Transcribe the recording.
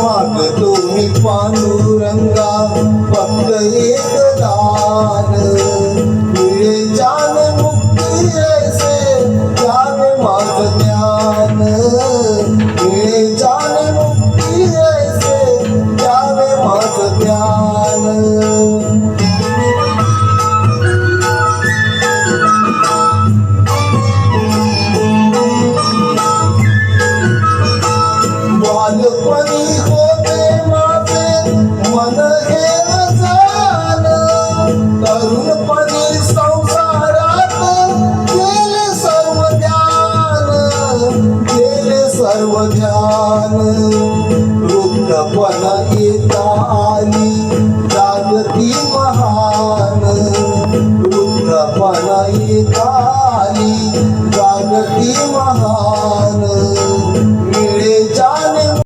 मागतो मी पांडुरंगा फक्त एक दान, मिळे ज्ञान मुक्ती ऐसे द्यावे माझं ज्ञान, मिळे ज्ञान मुक्ती ऐसे द्यावे माझं ज्ञान. बालपणी होते माझे मन हे अजान, तरुणपणी संसारात गेले सर्व ज्ञान, गेले सर्व ज्ञान. वृद्धपण येता आली